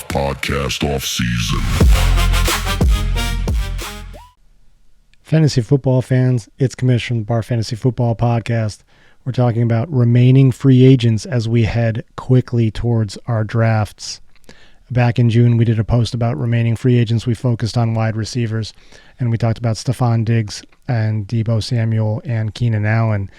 podcast off season. Fantasy football fans, it's Commish from the Bar Fantasy Football Podcast. We're talking about remaining free agents as we head quickly towards our drafts. Back in June, we did a post about remaining free agents. We focused on wide receivers, and we talked about Stephon Diggs and Deebo Samuel and Keenan Allen.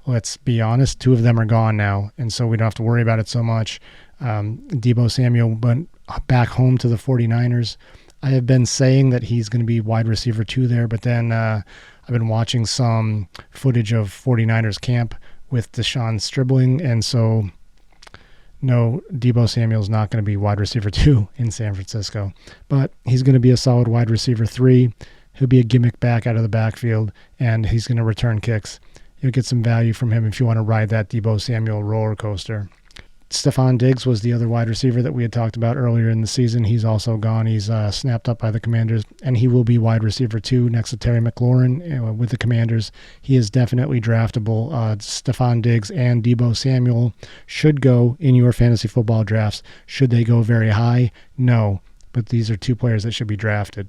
Let's be honest, two of them are gone now, and so we don't have to worry about it so much. Deebo Samuel went back home to the 49ers. I have been saying that he's going to be wide receiver 2 there, but then I've been watching some footage of 49ers camp with Deshaun Stribling, and so no, Deebo Samuel's not going to be wide receiver 2 in San Francisco, but he's going to be a solid wide receiver 3. He'll be a gimmick back out of the backfield, and he's going to return kicks. You'll get some value from him if you want to ride that Deebo Samuel roller coaster. Stephon Diggs was the other wide receiver that we had talked about earlier in the season. He's also gone. He's snapped up by the Commanders, and he will be wide receiver 2 next to Terry McLaurin with the Commanders. He is definitely draftable. Stephon Diggs and Deebo Samuel should go in your fantasy football drafts. Should they go very high? No, but these are two players that should be drafted.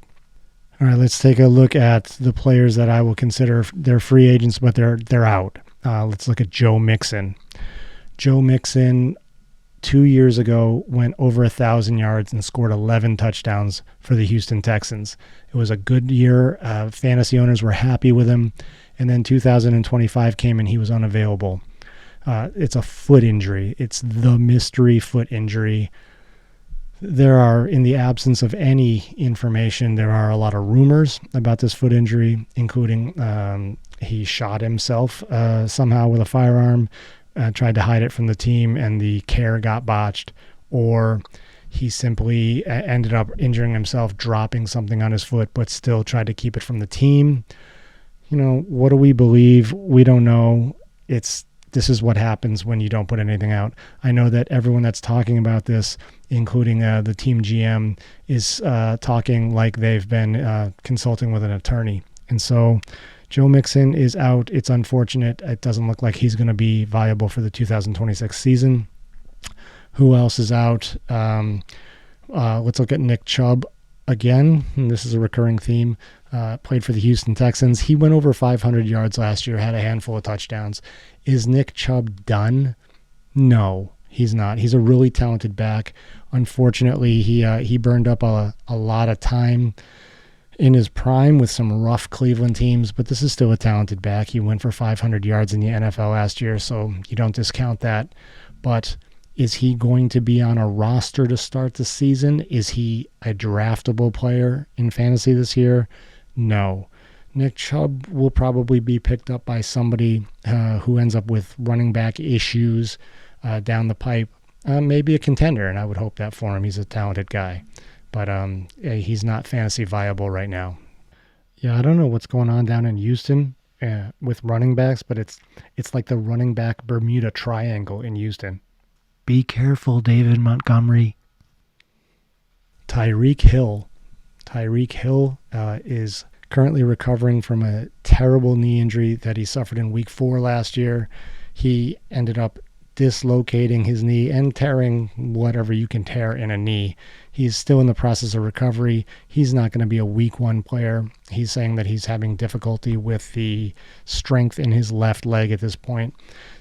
All right, let's take a look at the players that I will consider they're free agents, but they're out. Let's look at Joe Mixon. Joe Mixon 2 years ago went over 1,000 yards and scored 11 touchdowns for the Houston Texans. It was a good year. Fantasy owners were happy with him. And then 2025 came and he was unavailable. It's a foot injury. It's the mystery foot injury. There are, in the absence of any information, there are a lot of rumors about this foot injury, including he shot himself somehow with a firearm, tried to hide it from the team, and the care got botched, or he simply ended up injuring himself, dropping something on his foot, but still tried to keep it from the team. You know, what do we believe? We don't know. This is what happens when you don't put anything out. I know that everyone that's talking about this, including the team GM, is talking like they've been consulting with an attorney. And so Joe Mixon is out. It's unfortunate. It doesn't look like he's going to be viable for the 2026 season. Who else is out? Let's look at Nick Chubb again. This is a recurring theme. Played for the Houston Texans. He went over 500 yards last year, had a handful of touchdowns. Is Nick Chubb done? No, he's not. He's a really talented back. Unfortunately, he burned up a lot of time in his prime with some rough Cleveland teams, but this is still a talented back. He went for 500 yards in the NFL last year, so you don't discount that. But is he going to be on a roster to start the season? Is he a draftable player in fantasy this year? No. Nick Chubb will probably be picked up by somebody who ends up with running back issues down the pipe. Maybe a contender, and I would hope that for him. He's a talented guy. But he's not fantasy viable right now. Yeah, I don't know what's going on down in Houston with running backs, but it's like the running back Bermuda Triangle in Houston. Be careful, David Montgomery. Tyreek Hill. Tyreek Hill is currently recovering from a terrible knee injury that he suffered in week 4 last year. He ended up dislocating his knee and tearing whatever you can tear in a knee. He's still in the process of recovery. He's not going to be a week 1 player. He's saying that he's having difficulty with the strength in his left leg at this point.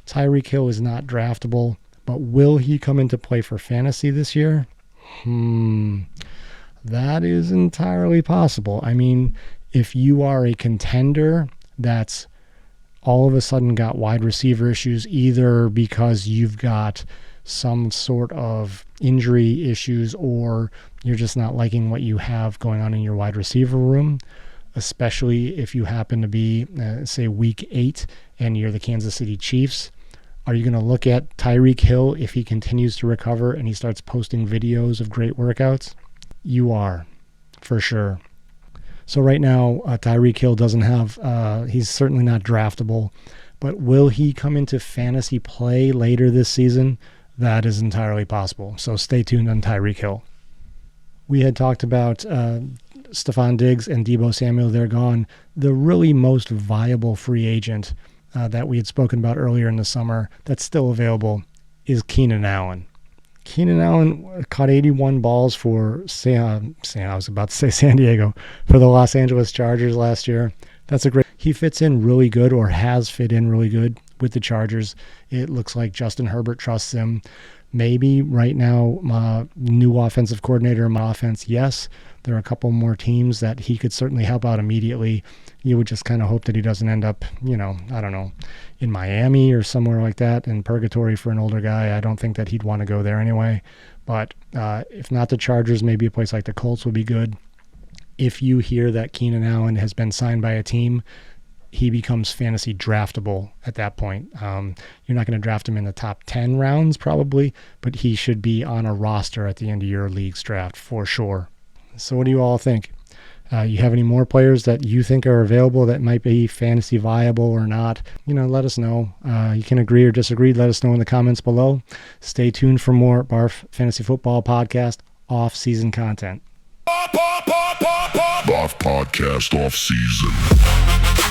Tyreek Hill is not draftable, but will he come into play for fantasy this year? That is entirely possible. I mean, if you are a contender that's all of a sudden got wide receiver issues, either because you've got some sort of injury issues or you're just not liking what you have going on in your wide receiver room, especially if you happen to be, say, week 8 and you're the Kansas City Chiefs, are you going to look at Tyreek Hill if he continues to recover and he starts posting videos of great workouts? You are, for sure. So right now, Tyreek Hill doesn't have, he's certainly not draftable, but will he come into fantasy play later this season? That is entirely possible. So stay tuned on Tyreek Hill. We had talked about Stephon Diggs and Deebo Samuel. They're gone. The really most viable free agent that we had spoken about earlier in the summer that's still available is Keenan Allen. Keenan Allen caught 81 balls for San Diego, for the Los Angeles Chargers last year. That's a great. He fits in really good, or has fit in really good with the Chargers. It looks like Justin Herbert trusts him. Maybe right now, new offensive coordinator in my offense, yes. There are a couple more teams that he could certainly help out immediately. You would just kind of hope that he doesn't end up, I don't know, in Miami or somewhere like that, in purgatory for an older guy. I don't think that he'd want to go there anyway. But if not the Chargers, maybe a place like the Colts would be good. If you hear that Keenan Allen has been signed by a team, he becomes fantasy draftable at that point. You're not going to draft him in the top 10 rounds probably, but he should be on a roster at the end of your league's draft for sure. So what do you all think? You have any more players that you think are available that might be fantasy viable or not? Let us know. You can agree or disagree. Let us know in the comments below. Stay tuned for more Barf Fantasy Football Podcast off-season content. Barf Podcast off season.